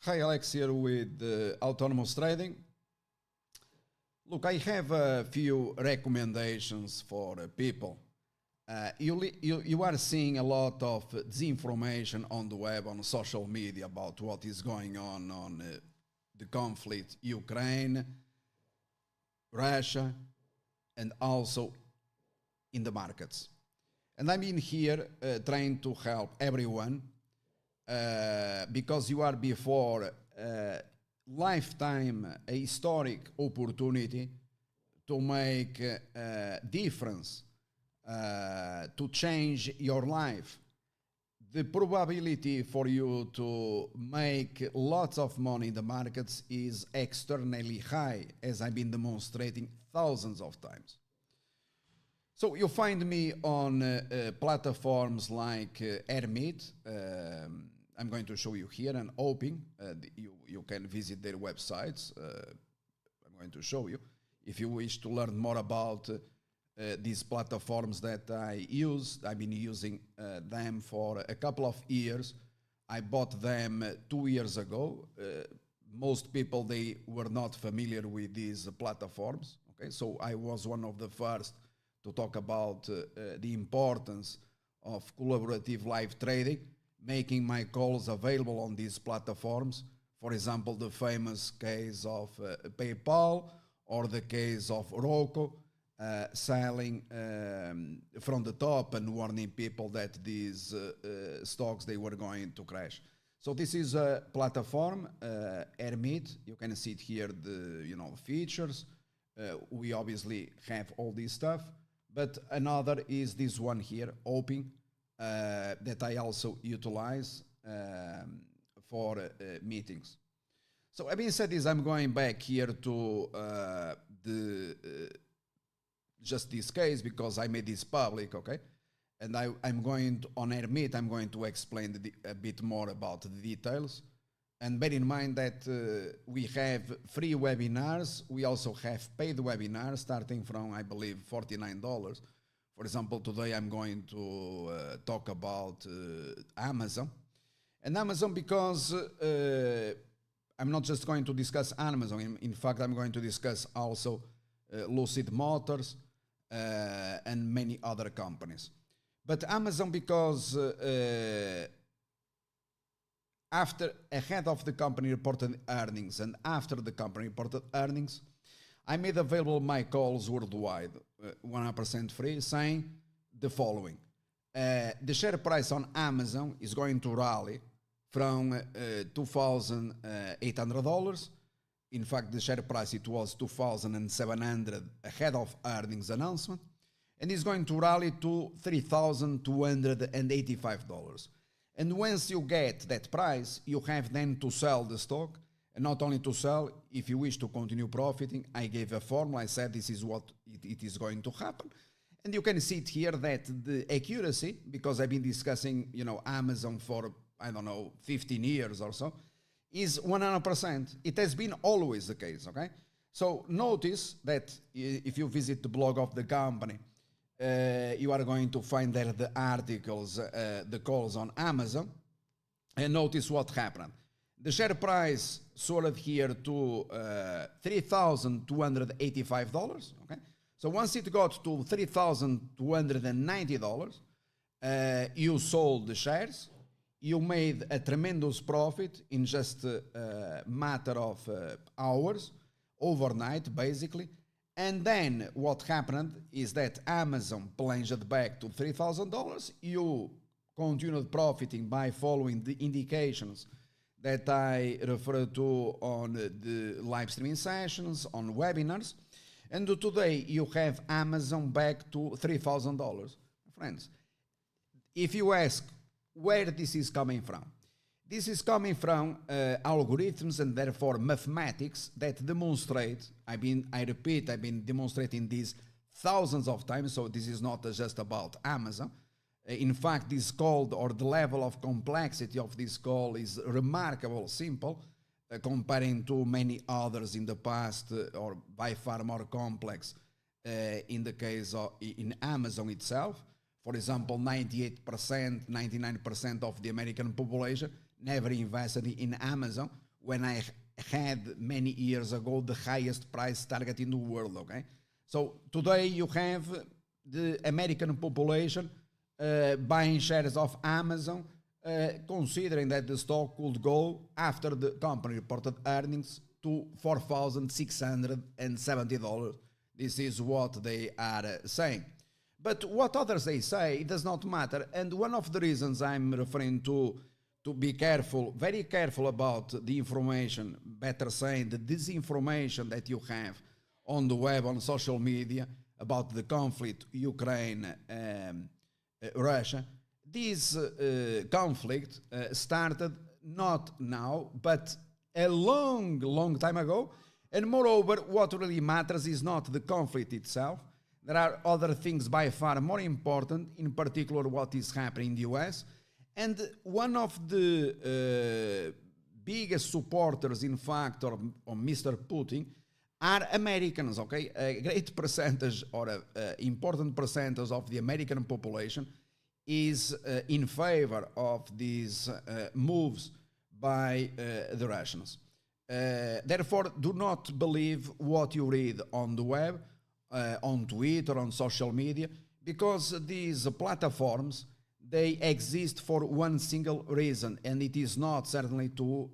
Hi, Alex here with Autonomous Trading. Look, I have a few recommendations for people. You are seeing a lot of disinformation on the web, on social media about what is going on the conflict, Ukraine, Russia, and also in the markets. And I'm in here trying to help everyone because you are before lifetime, a historic opportunity to make a difference, to change your life. The probability for you to make lots of money in the markets is extremely high, as I've been demonstrating thousands of times. So you find me on platforms like Hermit. I'm going to show you here and hoping you can visit their websites. I'm going to show you. If you wish to learn more about these platforms that I use, I've been using them for a couple of years. I bought them 2 years ago. Most people, they were not familiar with these platforms. Okay, so I was one of the first to talk about the importance of collaborative live trading, making my calls available on these platforms. For example, the famous case of PayPal or the case of Roku, selling from the top and warning people that these stocks, they were going to crash. So this is a platform, Hermit. You can see it here, the features. We obviously have all this stuff. But another is this one here, Open, that I also utilize for meetings. So having said this, I'm going back here to just this case because I made this public, okay? And I'm going to, on Hermit, I'm going to explain a bit more about the details. And bear in mind that we have free webinars. We also have paid webinars starting from, I believe, $49. For example, today I'm going to talk about Amazon. And Amazon because I'm not just going to discuss Amazon. In fact, I'm going to discuss also Lucid Motors and many other companies. But Amazon because ahead of the company reported earnings and after the company reported earnings, I made available my calls worldwide, 100% free, saying the following. The share price on Amazon is going to rally from $2,800. In fact, the share price, it was $2,700 ahead of earnings announcement, and is going to rally to $3,285. And once you get that price, you have then to sell the stock. And not only to sell, if you wish to continue profiting, I gave a formula. I said this is what it is going to happen. And you can see it here that the accuracy, because I've been discussing, Amazon for, 15 years or so, is 100%. It has been always the case, okay? So notice that if you visit the blog of the company, you are going to find there the articles, the calls on Amazon, and notice what happened. The share price soared here to $3,285, okay? So once it got to $3,290, you sold the shares, you made a tremendous profit in just a matter of hours, overnight basically. And then what happened is that Amazon plunged back to $3,000. You continued profiting by following the indications that I referred to on the live streaming sessions, on webinars. And today you have Amazon back to $3,000. Friends, if you ask where this is coming from, this is coming from algorithms and therefore mathematics that demonstrate, I repeat, I've been demonstrating this thousands of times, so this is not just about Amazon. In fact, this call, or the level of complexity of this call, is remarkable simple, comparing to many others in the past, or by far more complex in the case of in Amazon itself. For example, 98%, 99% of the American population never invested in Amazon, when I had many years ago the highest price target in the world. Okay, so today you have the American population buying shares of Amazon, considering that the stock could go after the company reported earnings to $4,670. This is what they are saying. But what others they say, it does not matter. And one of the reasons I'm referring to be careful, very careful about the information, better saying the disinformation that you have on the web, on social media, about the conflict Ukraine, Russia. This conflict started not now, but a long time ago. And moreover, what really matters is not the conflict itself. There are other things by far more important, in particular what is happening in the US. And one of the biggest supporters, in fact, of Mr. Putin are Americans, okay? A great percentage or an important percentage of the American population is in favor of these moves by the Russians. Therefore, do not believe what you read on the web, on Twitter, on social media, because these platforms, they exist for one single reason, and it is not certainly to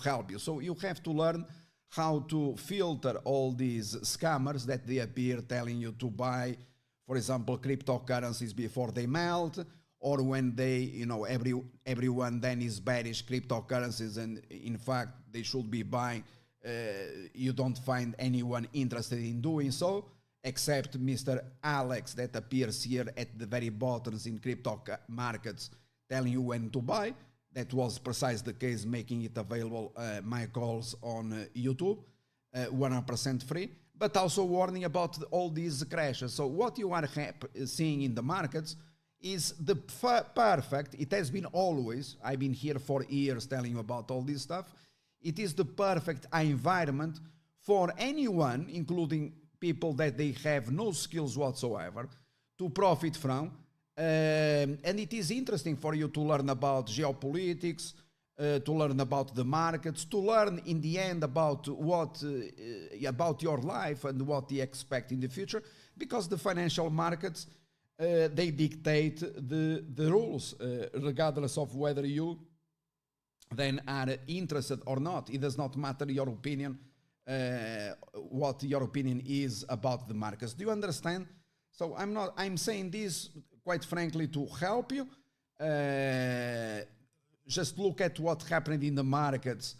help you. So you have to learn how to filter all these scammers that they appear telling you to buy, for example, cryptocurrencies before they melt, or when they, everyone then is bearish cryptocurrencies, and in fact they should be buying. You don't find anyone interested in doing so, except Mr. Alex that appears here at the very bottoms in crypto markets, telling you when to buy. That was precisely the case, making it available, my calls on YouTube, 100% free, but also warning about all these crashes. So what you are seeing in the markets is the perfect, it has been always, I've been here for years telling you about all this stuff, it is the perfect environment for anyone, including people that they have no skills whatsoever, to profit from. And it is interesting for you to learn about geopolitics, to learn about the markets, to learn in the end about what about your life and what you expect in the future, because the financial markets, they dictate the rules, regardless of whether you then are interested or not. It does not matter your opinion, what your opinion is about the markets. Do you understand? So I'm saying this quite frankly to help you. Just look at what happened in the markets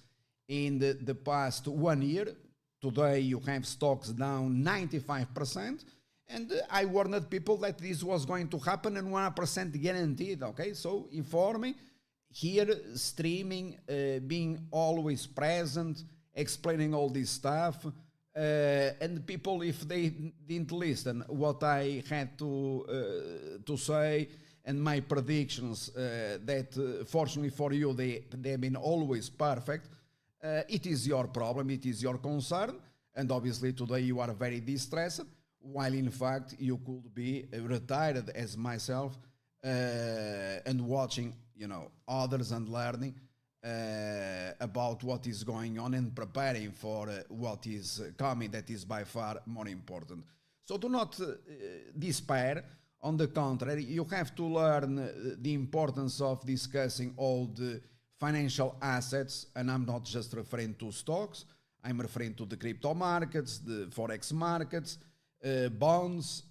in the past 1 year. Today you have stocks down 95%. And I warned people that this was going to happen and 100% guaranteed, okay? So informing, here streaming, being always present, explaining all this stuff. And people, if they didn't listen what I had to say and my predictions, that fortunately for you, they have been always perfect, it is your problem, it is your concern. And obviously today you are very distressed, while in fact you could be retired as myself, and watching, others and learning about what is going on and preparing for what is coming, that is by far more important. So do not despair. On the contrary, you have to learn the importance of discussing all the financial assets, and I'm not just referring to stocks, I'm referring to the crypto markets, the forex markets, bonds,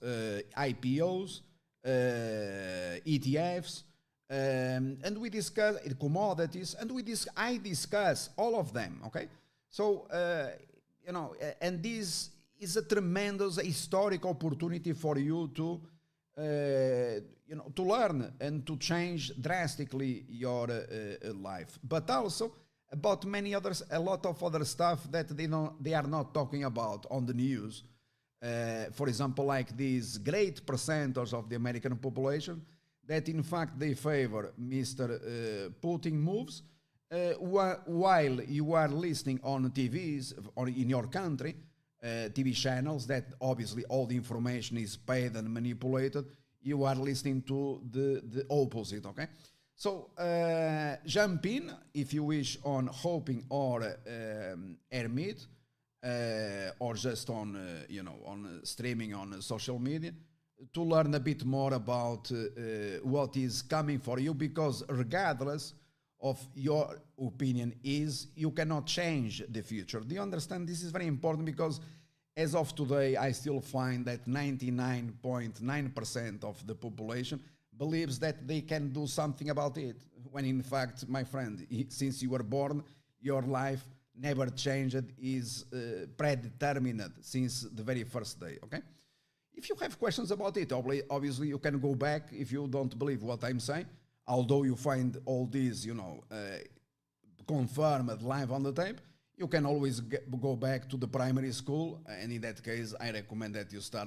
IPOs, ETFs, and we discuss commodities, and I discuss all of them. Okay, so and this is a tremendous historic opportunity for you to to learn and to change drastically your life, but also about many others, a lot of other stuff that they are not talking about on the news. For example, like this great percentage of the American population that in fact they favor Mr. Putin moves, while you are listening on TVs or in your country, TV channels that obviously all the information is paid and manipulated, you are listening to the opposite, okay? So jump in if you wish on hoping or Hermit, or just on on streaming on social media to learn a bit more about what is coming for you, because regardless of your opinion is, you cannot change the future. Do you understand? This is very important, because as of today I still find that 99.9% of the population believes that they can do something about it, when in fact, my friend, since you were born, your life never changed, is predetermined since the very first day, okay? If you have questions about it, obviously you can go back if you don't believe what I'm saying, although you find all these, confirmed live on the tape, you can always go back to the primary school, and in that case, I recommend that you start